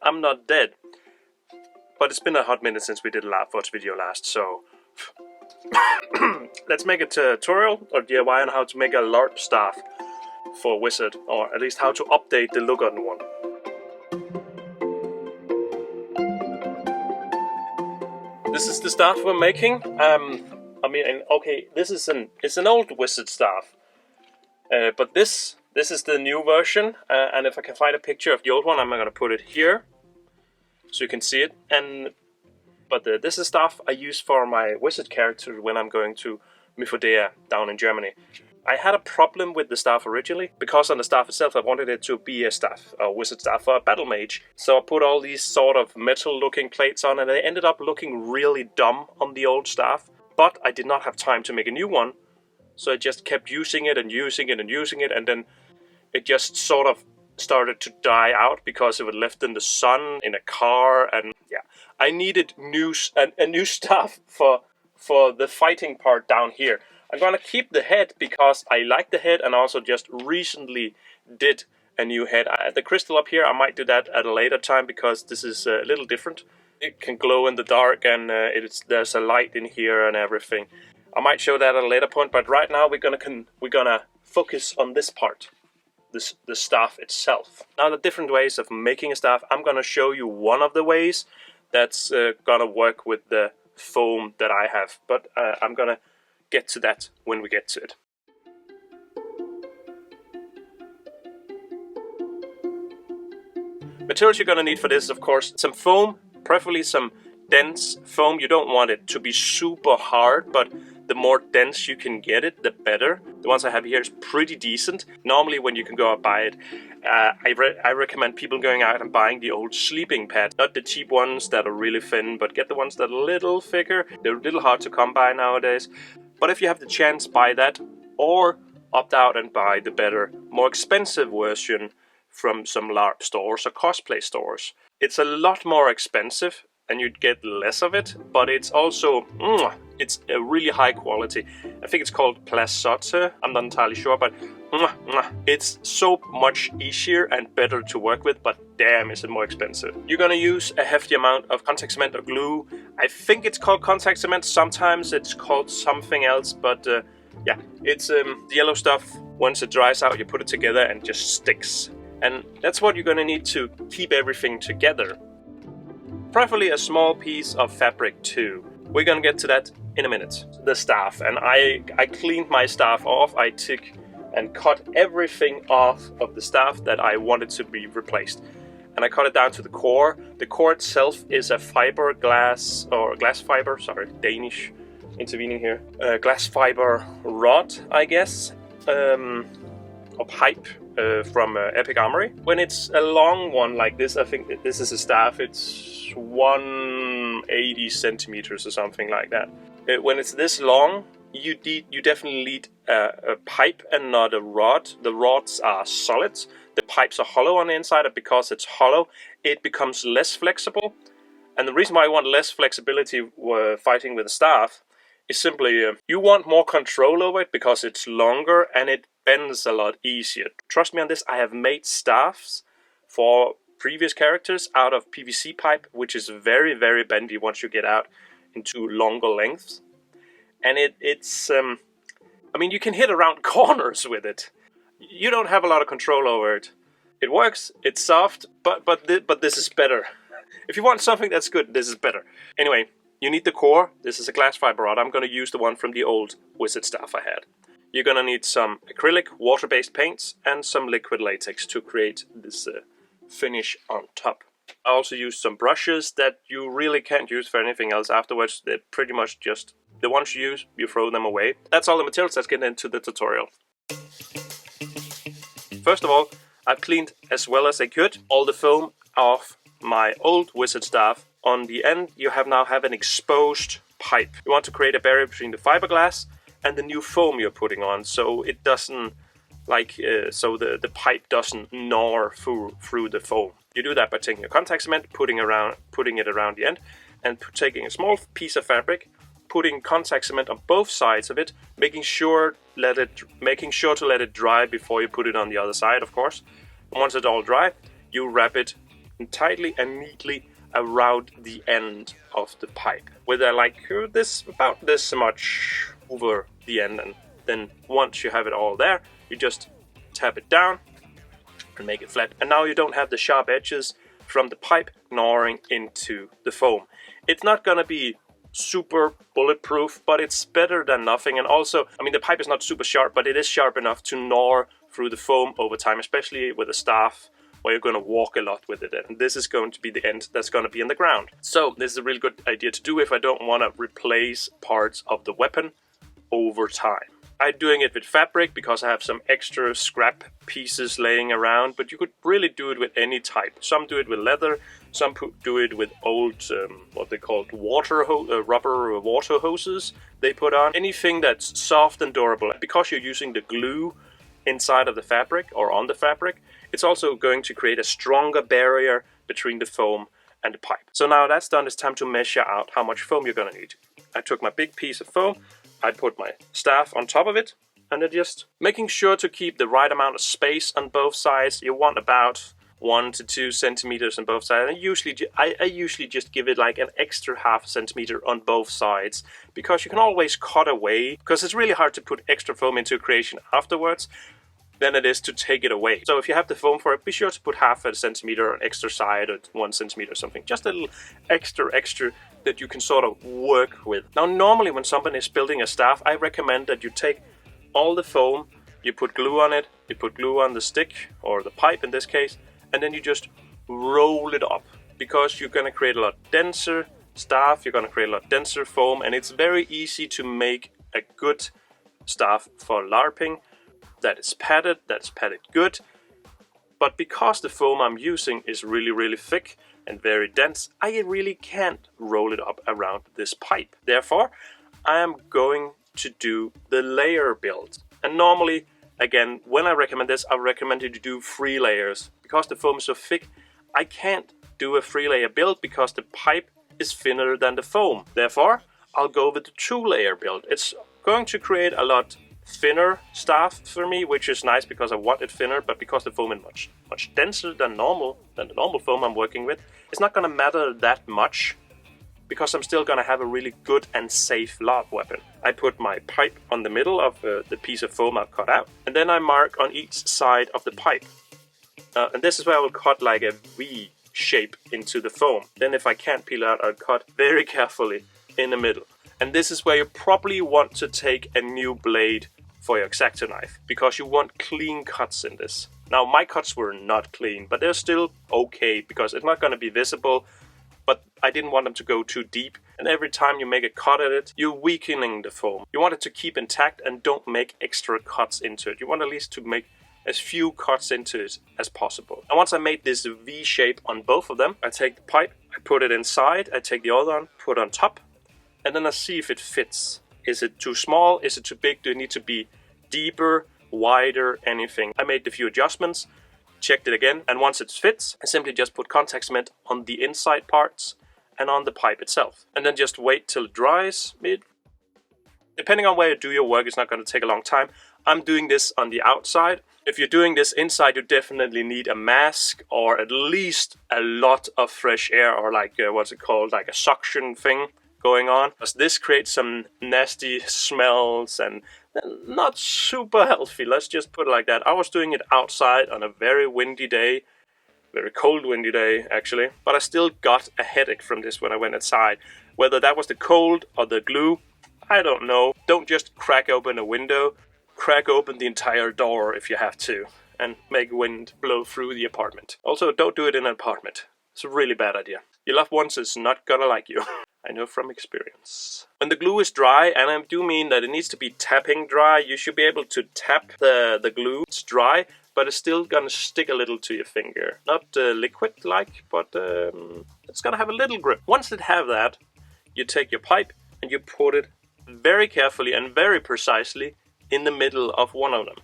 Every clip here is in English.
I'm not dead. But it's been a hot minute since we did a LarpForge video last, so... Let's make a tutorial or DIY on how to make a LARP staff for Wizard, or at least how to update the look on one. This is the staff we're making. Okay, it's an old Wizard staff, but this is the new version. And if I can find a picture of the old one, I'm going to put it here so you can see it. But this is stuff I use for my Wizard character when I'm going to Myfodea down in Germany. I had a problem with the staff originally, because on the staff itself I wanted it to be a Wizard staff for a Battle Mage. So I put all these sort of metal looking plates on, and they ended up looking really dumb on the old staff. But I did not have time to make a new one, so I just kept using it and using it and using it, and then it just sort of started to die out because it was left in the sun, in a car, and yeah. I needed a new staff for the fighting part down here. I'm gonna keep the head because I like the head, and also just recently did a new head. The crystal up here, I might do that at a later time because this is a little different. It can glow in the dark, and there's a light in here and everything. I might show that at a later point, but right now we're gonna focus on this part. The staff itself. Now, the different ways of making a staff, I'm gonna show you one of the ways that's gonna work with the foam that I have, but I'm gonna get to that when we get to it. Materials you're gonna need for this, of course, some foam, preferably some dense foam. You don't want it to be super hard, but the more dense you can get it, the better. The ones I have here is pretty decent. Normally when you can go out and buy it, I recommend people going out and buying the old sleeping pads. Not the cheap ones that are really thin, but get the ones that are a little thicker. They're a little hard to come by nowadays. But if you have the chance, buy that, or opt out and buy the better, more expensive version from some LARP stores or cosplay stores. It's a lot more expensive, and you'd get less of it, but it's also, it's a really high quality. I think it's called Plasotte, I'm not entirely sure, but it's so much easier and better to work with, but damn is it more expensive. You're gonna use a hefty amount of contact cement or glue. I think it's called contact cement, sometimes it's called something else, but yeah, it's the yellow stuff. Once it dries out, you put it together and it just sticks. And that's what you're gonna need to keep everything together. Preferably a small piece of fabric too. We're gonna get to that in a minute. The staff, and I cleaned my staff off. I took and cut everything off of the staff that I wanted to be replaced. And I cut it down to the core. The core itself is a glass fiber, sorry, Danish intervening here. Glass fiber rod, I guess, or pipe. From Epic Armory. When it's a long one like this, I think this is a staff, it's 180 centimeters or something like that. When it's this long, you definitely need a pipe and not a rod. The rods are solid, the pipes are hollow on the inside, and because it's hollow, it becomes less flexible. And the reason why I want less flexibility fighting with a staff is simply you want more control over it because it's longer and it bends a lot easier. Trust me on this, I have made staffs for previous characters out of PVC pipe, which is very, very bendy once you get out into longer lengths. And it's I mean, you can hit around corners with it. You don't have a lot of control over it. It works, it's soft, but this is better. If you want something that's good, this is better. Anyway, you need the core. This is a glass fiber rod. I'm going to use the one from the old Wizard staff I had. You're going to need some acrylic, water-based paints, and some liquid latex to create this finish on top. I also used some brushes that you really can't use for anything else afterwards. They're pretty much just the ones you use, you throw them away. That's all the materials. Let's get into the tutorial. First of all, I've cleaned as well as I could all the foam off my old Wizard staff. On the end, you now have an exposed pipe. You want to create a barrier between the fiberglass and the new foam you're putting on, so it doesn't so the pipe doesn't gnaw through the foam. You do that by taking a contact cement, putting it around the end, and taking a small piece of fabric, putting contact cement on both sides of it, making sure to let it dry before you put it on the other side, of course. And once it's all dry, you wrap it tightly and neatly around the end of the pipe, with this about this much over the end. And then once you have it all there, you just tap it down and make it flat. And now you don't have the sharp edges from the pipe gnawing into the foam. It's not gonna be super bulletproof, but it's better than nothing. And also, I mean, the pipe is not super sharp, but it is sharp enough to gnaw through the foam over time, especially with a staff where you're going to walk a lot with it. And this is going to be the end that's going to be in the ground. So this is a really good idea to do if I don't want to replace parts of the weapon over time. I'm doing it with fabric because I have some extra scrap pieces laying around, but you could really do it with any type. Some do it with leather, some do it with old, what they call rubber water hoses they put on. Anything that's soft and durable. Because you're using the glue inside of the fabric or on the fabric, it's also going to create a stronger barrier between the foam and the pipe. So now that's done, it's time to measure out how much foam you're going to need. I took my big piece of foam, I put my staff on top of it, and then just making sure to keep the right amount of space on both sides. You want about 1 to 2 centimeters on both sides. I usually just give it like an extra half centimeter on both sides, because you can always cut away, because it's really hard to put extra foam into a creation afterwards than it is to take it away. So if you have the foam for it, be sure to put half a centimeter on extra side or 1 centimeter or something. Just a little extra that you can sort of work with. Now normally when somebody is building a staff, I recommend that you take all the foam, you put glue on it, you put glue on the stick or the pipe in this case, and then you just roll it up, because you're going to create a lot denser staff, you're going to create a lot denser foam, and it's very easy to make a good staff for LARPing that's padded good. But because the foam I'm using is really thick and very dense, I really can't roll it up around this pipe. Therefore, I am going to do the layer build. And normally, again, when I recommend this, I recommend you to do 3 layers. Because the foam is so thick, I can't do a 3-layer build because the pipe is thinner than the foam. Therefore, I'll go with the 2-layer build. It's going to create a lot thinner staff for me, which is nice because I want it thinner, but because the foam is much denser than the normal foam I'm working with, it's not going to matter that much, because I'm still going to have a really good and safe LARP weapon. I put my pipe on the middle of the piece of foam I've cut out, and then I mark on each side of the pipe. And this is where I will cut like a V shape into the foam. Then if I can't peel out, I'll cut very carefully in the middle. And this is where you probably want to take a new blade for your X-Acto knife, because you want clean cuts in this. Now my cuts were not clean, but they're still okay, because it's not going to be visible, but I didn't want them to go too deep. And every time you make a cut at it, you're weakening the foam. You want it to keep intact and don't make extra cuts into it. You want at least to make as few cuts into it as possible. And once I made this V shape on both of them, I take the pipe, I put it inside, I take the other one, put it on top, and then I see if it fits. Is it too small? Is it too big? Do it need to be deeper, wider, anything? I made a few adjustments, checked it again, and once it fits, I simply just put contact cement on the inside parts and on the pipe itself. And then just wait till it dries. Depending on where you do your work, it's not going to take a long time. I'm doing this on the outside. If you're doing this inside, you definitely need a mask or at least a lot of fresh air, or like, what's it called, like a suction thing going on. Because this creates some nasty smells and not super healthy. Let's just put it like that. I was doing it outside on a very windy day. Very cold, windy day, actually. But I still got a headache from this when I went outside. Whether that was the cold or the glue, I don't know. Don't just crack open a window. Crack open the entire door if you have to, and make wind blow through the apartment. Also, don't do it in an apartment. It's a really bad idea. Your loved ones is not gonna like you. I know from experience. When the glue is dry, and I do mean that it needs to be tapping dry, you should be able to tap the glue. It's dry, but it's still gonna stick a little to your finger. Not liquid-like, but it's gonna have a little grip. Once it have that, you take your pipe and you put it very carefully and very precisely in the middle of one of them.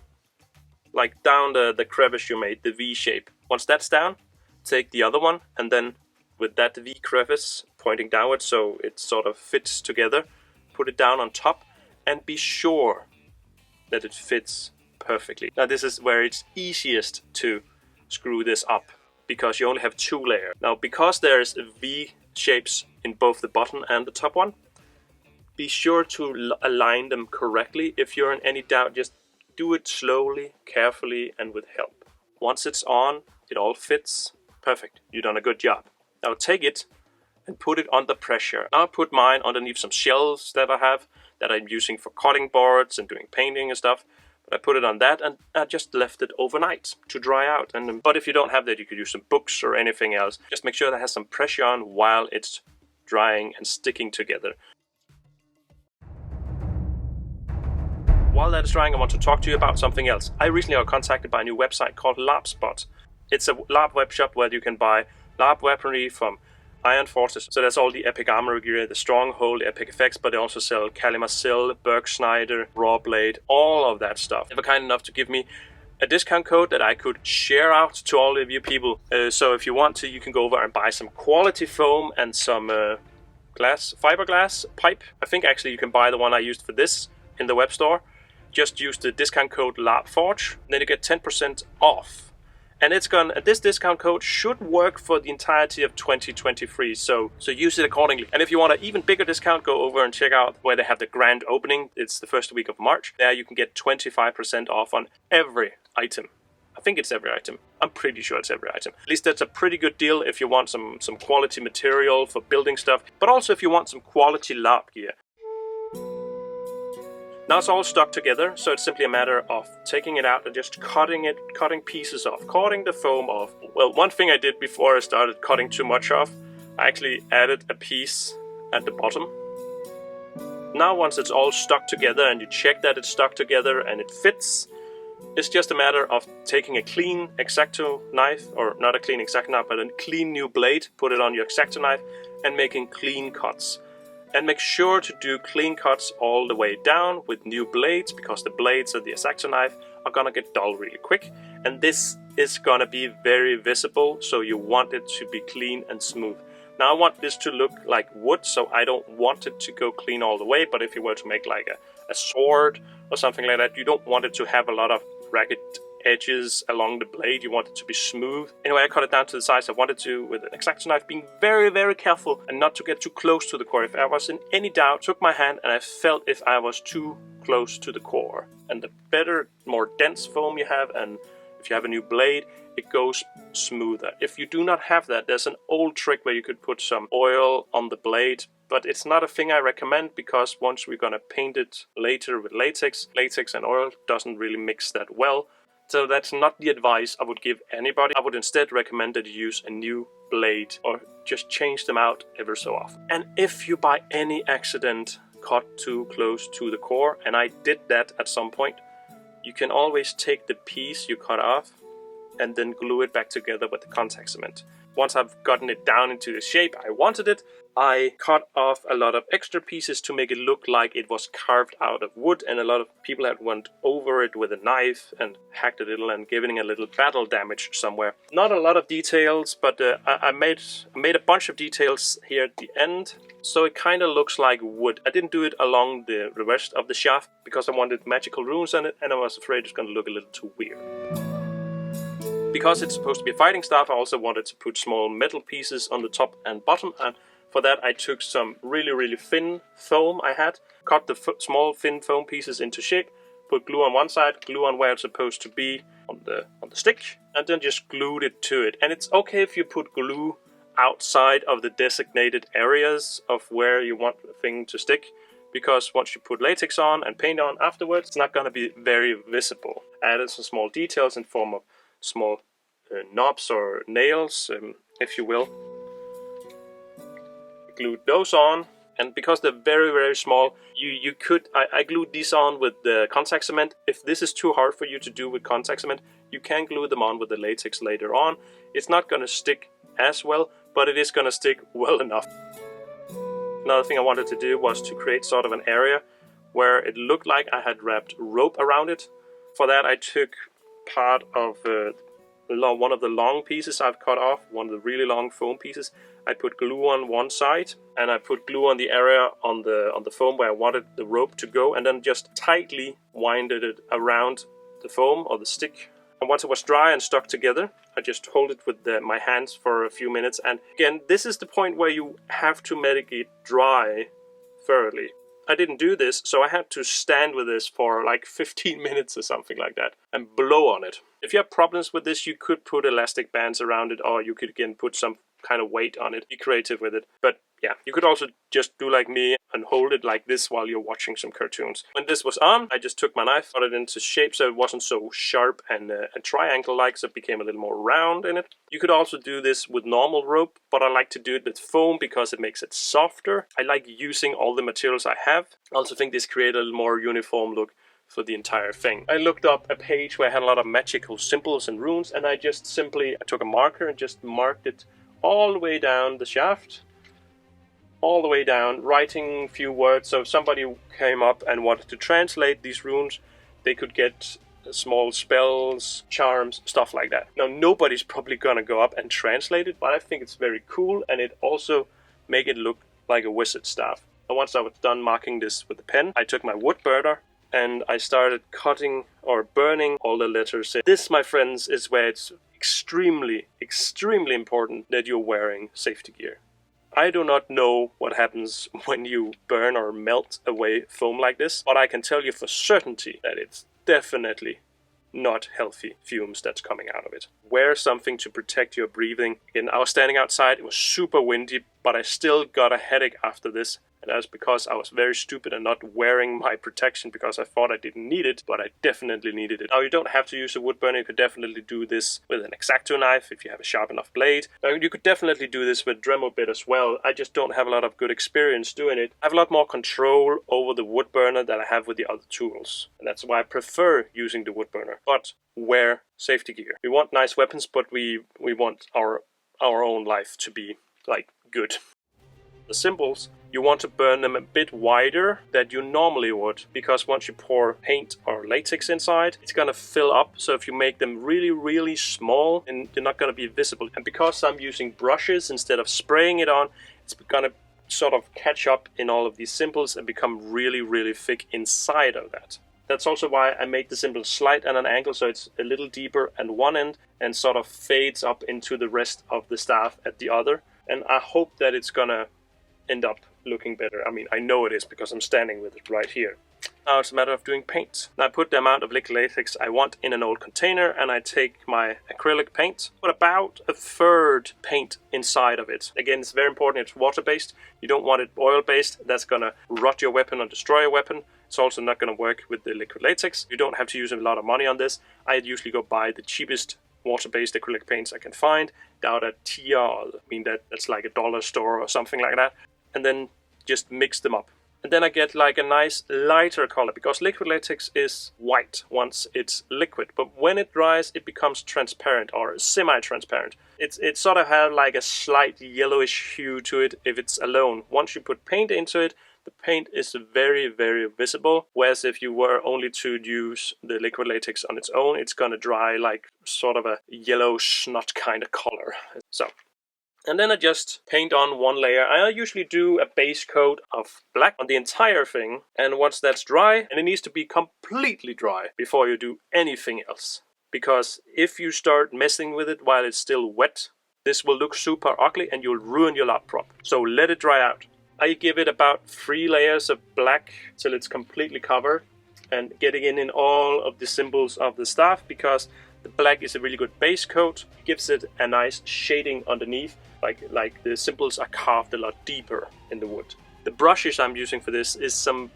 Like down the crevice you made, the V shape. Once that's down, take the other one, and then with that V crevice pointing downwards so it sort of fits together, put it down on top, and be sure that it fits perfectly. Now this is where it's easiest to screw this up. because you only have 2 layers. Now, because there's V shapes in both the bottom and the top one, be sure to align them correctly. If you're in any doubt, just do it slowly, carefully, and with help. Once it's on, it all fits. Perfect. You've done a good job. Now take it and put it under pressure. Now I put mine underneath some shelves that I have that I'm using for cutting boards and doing painting and stuff. But I put it on that and I just left it overnight to dry out. But if you don't have that, you could use some books or anything else. Just make sure that has some pressure on while it's drying and sticking together. While that is drying, I want to talk to you about something else. I recently got contacted by a new website called LarpForge. It's a LARP web shop where you can buy LARP weaponry from Iron Forces. So that's all the epic armor gear, the stronghold, epic effects, but they also sell Kalimar, Berg Snyder, Raw Blade, all of that stuff. They were kind enough to give me a discount code that I could share out to all of you people. So if you want to, you can go over and buy some quality foam and some fiberglass pipe. I think actually you can buy the one I used for this in the web store. Just use the discount code LarpForge, then you get 10% off. And this discount code should work for the entirety of 2023, so use it accordingly. And if you want an even bigger discount, go over and check out where they have the grand opening. It's the first week of March. There you can get 25% off on every item. I think it's every item. I'm pretty sure it's every item. At least that's a pretty good deal if you want some quality material for building stuff, but also if you want some quality LARP gear. Now it's all stuck together, so it's simply a matter of taking it out and just cutting pieces off, cutting the foam off. Well, one thing I did before I started cutting too much off, I actually added a piece at the bottom. Now once it's all stuck together and you check that it's stuck together and it fits, it's just a matter of taking a clean X-Acto knife, or not a clean X-Acto knife, but a clean new blade, put it on your X-Acto knife and making clean cuts. And make sure to do clean cuts all the way down with new blades, because the blades of the X-Acto knife are gonna get dull really quick. And this is gonna be very visible, so you want it to be clean and smooth. Now I want this to look like wood, so I don't want it to go clean all the way, but if you were to make like a sword or something like that, you don't want it to have a lot of ragged edges along the blade. You want it to be smooth. Anyway, I cut it down to the size I wanted to with an X-Acto knife, being very, very careful and not to get too close to the core. If I was in any doubt, took my hand and I felt if I was too close to the core. And the better, more dense foam you have, and if you have a new blade, it goes smoother. If you do not have that, there's an old trick where you could put some oil on the blade, but it's not a thing I recommend, because once we're gonna paint it later with latex and oil doesn't really mix that well. So that's not the advice I would give anybody. I would instead recommend that you use a new blade or just change them out ever so often. And if you by any accident cut too close to the core, and I did that at some point, you can always take the piece you cut off and then glue it back together with the contact cement. Once I've gotten it down into the shape I wanted it, I cut off a lot of extra pieces to make it look like it was carved out of wood, and a lot of people had went over it with a knife and hacked a little and given it a little battle damage somewhere. Not a lot of details, but I made a bunch of details here at the end, so it kind of looks like wood. I didn't do it along the rest of the shaft because I wanted magical runes on it, and I was afraid it's going to look a little too weird. Because it's supposed to be a fighting staff, I also wanted to put small metal pieces on the top and bottom, and for that I took some really, really thin foam I had, cut the small thin foam pieces into shape, put glue on one side, glue on where it's supposed to be on the stick, and then just glued it to it. And it's okay if you put glue outside of the designated areas of where you want the thing to stick, because once you put latex on and paint on afterwards, it's not going to be very visible. I added some small details in form of small knobs or nails, if you will. Glued those on, and because they're very, very small, I glued these on with the contact cement. If this is too hard for you to do with contact cement, you can glue them on with the latex later on. It's not going to stick as well, but it is going to stick well enough. Another thing I wanted to do was to create sort of an area where it looked like I had wrapped rope around it. For that I took part of one of the long pieces I've cut off, one of the really long foam pieces. I put glue on one side, and I put glue on the area on the foam where I wanted the rope to go, and then just tightly winded it around the foam or the stick And once it was dry and stuck together, I just hold it with my hands for a few minutes. And again, this is the point where you have to make it dry thoroughly. I didn't do this, so I had to stand with this for like 15 minutes or something like that and blow on it. If you have problems with this, you could put elastic bands around it, or you could again put some kind of weight on it. Be creative with it. But yeah, you could also just do like me and hold it like this while you're watching some cartoons. When this was on, I just took my knife, cut it into shape so it wasn't so sharp and triangle-like, so it became a little more round in it. You could also do this with normal rope, but I like to do it with foam because it makes it softer. I like using all the materials I have. I also think this creates a little more uniform look for the entire thing. I looked up a page where I had a lot of magical symbols and runes, and I just simply took a marker and just marked it all the way down the shaft, all the way down, writing a few words. So if somebody came up and wanted to translate these runes, they could get small spells, charms, stuff like that. Now, nobody's probably gonna go up and translate it, but I think it's very cool, and it also make it look like a wizard staff. And once I was done marking this with the pen, I took my wood burner and I started cutting or burning all the letters. This, my friends, is where it's extremely, extremely important that you're wearing safety gear. I do not know what happens when you burn or melt away foam like this, but I can tell you for certainty that it's definitely not healthy fumes that's coming out of it. Wear something to protect your breathing. Again, I was standing outside, it was super windy, but I still got a headache after this. And that's because I was very stupid and not wearing my protection because I thought I didn't need it, but I definitely needed it. Now, you don't have to use a wood burner. You could definitely do this with an X-Acto knife if you have a sharp enough blade. Now, you could definitely do this with Dremel bit as well. I just don't have a lot of good experience doing it. I have a lot more control over the wood burner than I have with the other tools. And that's why I prefer using the wood burner. But wear safety gear. We want nice weapons, but we want our own life to be, like, good. The symbols, you want to burn them a bit wider than you normally would, because once you pour paint or latex inside, it's going to fill up. So if you make them really, really small, then they're not going to be visible. And because I'm using brushes instead of spraying it on, it's going to sort of catch up in all of these symbols and become really, really thick inside of that. That's also why I made the symbol slight at an angle, so it's a little deeper at one end and sort of fades up into the rest of the staff at the other. And I hope that it's going to end up looking better. I mean, I know it is because I'm standing with it right here. Now it's a matter of doing paint. Now I put the amount of liquid latex I want in an old container, and I take my acrylic paint, put about a third paint inside of it. Again, it's very important, it's water-based. You don't want it oil-based. That's gonna rot your weapon or destroy your weapon. It's also not gonna work with the liquid latex. You don't have to use a lot of money on this. I usually go buy the cheapest water-based acrylic paints I can find down at TIA. I mean, that's like a dollar store or something like that. And then just mix them up. And then I get like a nice lighter color, because liquid latex is white once it's liquid, but when it dries it becomes transparent or semi-transparent. It sort of has like a slight yellowish hue to it if it's alone. Once you put paint into it, the paint is very, very visible, whereas if you were only to use the liquid latex on its own, it's gonna dry like sort of a yellow snot kind of color. So. And then I just paint on one layer. I usually do a base coat of black on the entire thing. And once that's dry, and it needs to be completely dry before you do anything else. Because if you start messing with it while it's still wet, this will look super ugly and you'll ruin your LARP prop. So let it dry out. I give it about 3 layers of black till it's completely covered. And getting in all of the symbols of the staff, because the black is a really good base coat. It gives it a nice shading underneath. Like the symbols are carved a lot deeper in the wood. The brushes I'm using for this is some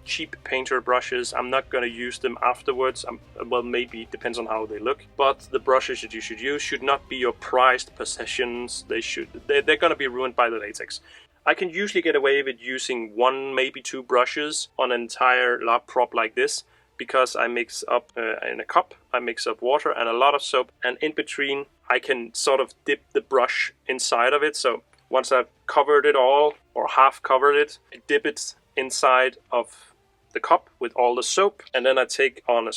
cheap painter brushes. I'm not going to use them afterwards. Well, maybe, depends on how they look. But the brushes that you should use should not be your prized possessions. They're going to be ruined by the latex. I can usually get away with using 1, maybe 2 brushes on an entire LARP prop like this, because I mix up in a cup, I mix up water and a lot of soap, and in between I can sort of dip the brush inside of it. So once I've covered it all, or half covered it, I dip it inside of the cup with all the soap, and then I take on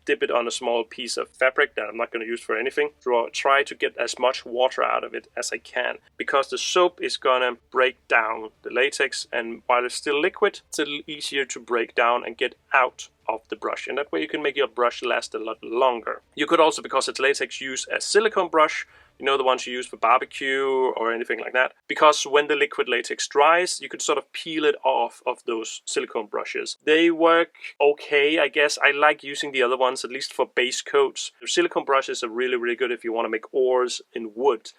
dip it on a small piece of fabric that I'm not going to use for anything. Try to get as much water out of it as I can, because the soap is going to break down the latex, and while it's still liquid, it's a little easier to break down and get out of the brush, and that way you can make your brush last a lot longer. You could also, because it's latex, use a silicone brush, you know, the ones you use for barbecue or anything like that, because when the liquid latex dries, you could sort of peel it off of those silicone brushes. They work okay, I guess. I like using the other ones, at least for base coats. The silicone brushes are really, really good if you want to make oars in wood.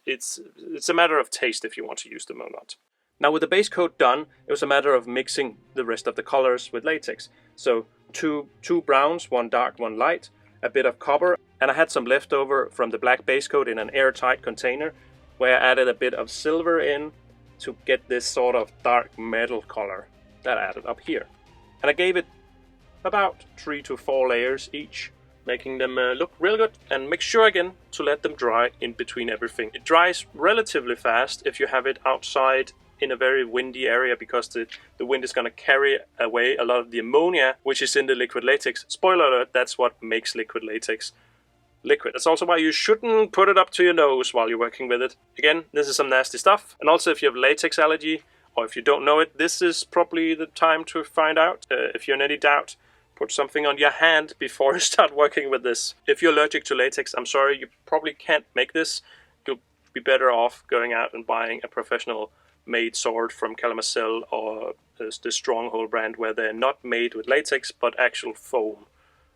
It's a matter of taste if you want to use them or not. Now with the base coat done, it was a matter of mixing the rest of the colors with latex. So two browns, one dark, one light, a bit of copper, and I had some leftover from the black base coat in an airtight container, where I added a bit of silver in to get this sort of dark metal color that I added up here. And I gave it about 3 to 4 layers each, making them look real good, and make sure again to let them dry in between everything. It dries relatively fast if you have it outside in a very windy area, because the wind is going to carry away a lot of the ammonia which is in the liquid latex. Spoiler alert, that's what makes liquid latex liquid. That's also why you shouldn't put it up to your nose while you're working with it. Again, this is some nasty stuff. And also, if you have latex allergy, or if you don't know it, this is probably the time to find out. If you're in any doubt, put something on your hand before you start working with this. If you're allergic to latex, I'm sorry, you probably can't make this. You'll be better off going out and buying a professional made sword from Kalamazoo or the Stronghold brand, where they're not made with latex but actual foam,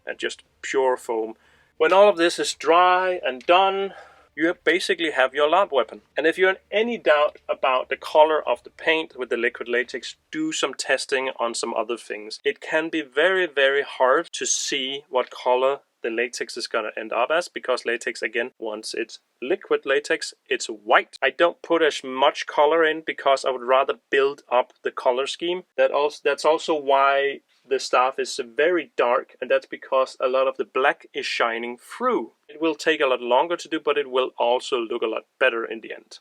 and just pure foam. When all of this is dry and done, you basically have your LARP weapon. And if you're in any doubt about the color of the paint with the liquid latex, do some testing on some other things. It can be very, very hard to see what color the latex is going to end up as, because latex, again, once it's liquid latex, it's white. I don't put as much color in because I would rather build up the color scheme. That's also why the staff is very dark, and that's because a lot of the black is shining through. It will take a lot longer to do, but it will also look a lot better in the end.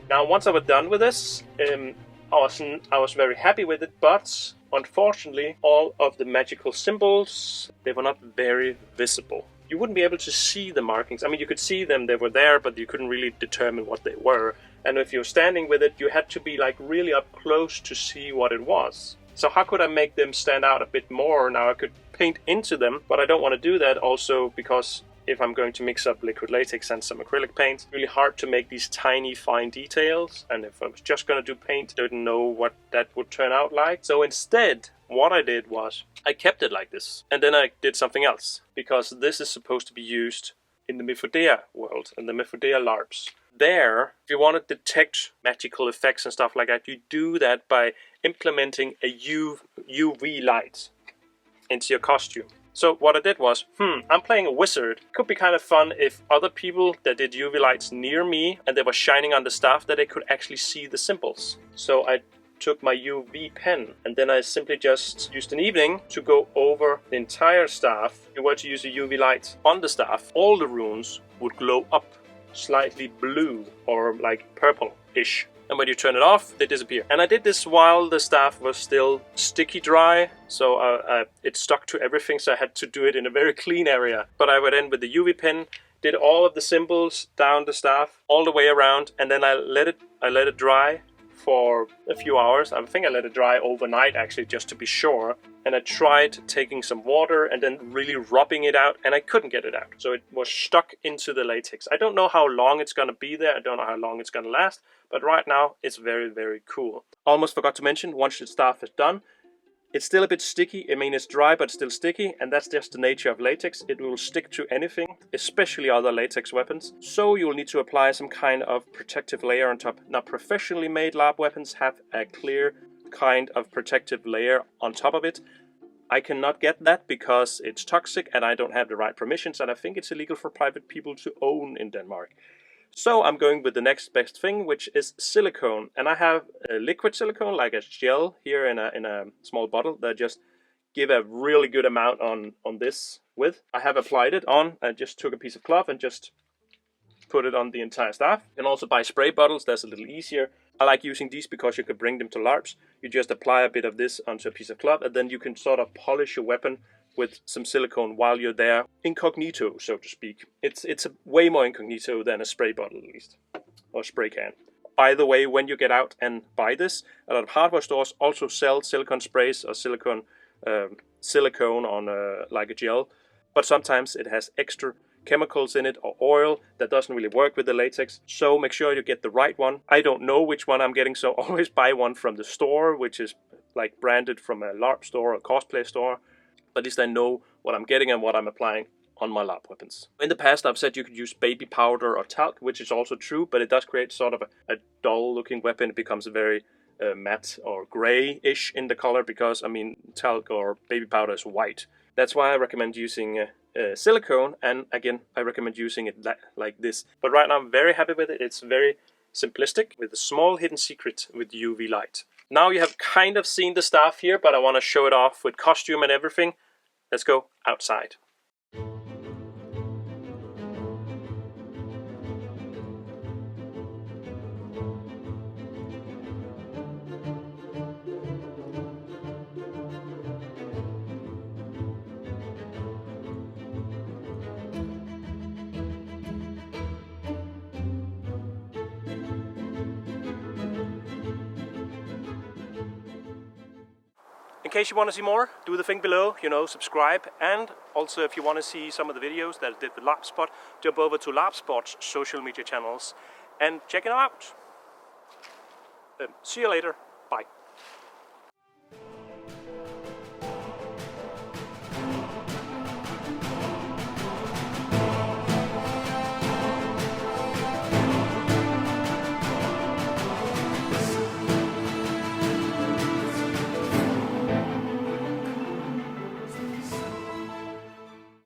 Now, once I was done with this, I was very happy with it, but unfortunately, all of the magical symbols, they were not very visible. You wouldn't be able to see the markings. I mean, you could see them, they were there, but you couldn't really determine what they were. And if you're standing with it, you had to be like really up close to see what it was. So how could I make them stand out a bit more? Now I could paint into them, but I don't want to do that also because if I'm going to mix up liquid latex and some acrylic paint, it's really hard to make these tiny fine details. And if I was just going to do paint, I didn't know what that would turn out like. So instead, what I did was I kept it like this. And then I did something else, because this is supposed to be used in the Mythodea world, in the Mythodea LARPs. There, if you want to detect magical effects and stuff like that, you do that by implementing a UV light into your costume. So what I did was, I'm playing a wizard. It could be kind of fun if other people that did UV lights near me and they were shining on the staff, that they could actually see the symbols. So I took my UV pen, and then I simply just used an evening to go over the entire staff. If you were to use a UV light on the staff, all the runes would glow up slightly blue or like purple-ish. And when you turn it off, they disappear. And I did this while the staff was still sticky dry, so it stuck to everything, so I had to do it in a very clean area. But I went in with the UV pen, did all of the symbols down the staff, all the way around, and then I let it dry for a few hours. I think I let it dry overnight, actually, just to be sure. And I tried taking some water and then really rubbing it out, and I couldn't get it out. So it was stuck into the latex. I don't know how long it's going to be there. I don't know how long it's going to last. But right now, it's very, very cool. Almost forgot to mention, once the staff is done, it's still a bit sticky. I mean, it's dry, but still sticky. And that's just the nature of latex. It will stick to anything, especially other latex weapons. So you'll need to apply some kind of protective layer on top. Now, professionally made LARP weapons have a clear kind of protective layer on top of it. I cannot get that because it's toxic and I don't have the right permissions, and I think it's illegal for private people to own in Denmark. So I'm going with the next best thing, which is silicone. And I have a liquid silicone, like a gel here in a small bottle that I just give a really good amount on this with. I have applied it on. I just took a piece of cloth and just put it on the entire staff. You can also buy spray bottles, that's a little easier. I like using these because you can bring them to LARPs. You just apply a bit of this onto a piece of cloth, and then you can sort of polish your weapon with some silicone while you're there, incognito, so to speak. It's a way more incognito than a spray bottle, at least, or spray can. By the way, when you get out and buy this, a lot of hardware stores also sell silicone sprays or silicone on like a gel, but sometimes it has extra chemicals in it or oil that doesn't really work with the latex, so make sure you get the right one. I don't know which one I'm getting, so always buy one from the store, which is like branded from a LARP store or cosplay store. But at least I know what I'm getting and what I'm applying on my LARP weapons. In the past I've said you could use baby powder or talc, which is also true, but it does create sort of a dull looking weapon. It becomes very matte or grey-ish in the color because, I mean, talc or baby powder is white. That's why I recommend using silicone, and again, I recommend using it like this. But right now I'm very happy with it. It's very simplistic with a small hidden secret with UV light. Now you have kind of seen the stuff here, but I want to show it off with costume and everything. Let's go outside. In case you want to see more, do the thing below, subscribe, and also if you want to see some of the videos that I did with LarpSpot, jump over to LarpSpot's social media channels and check it out. See you later. Bye.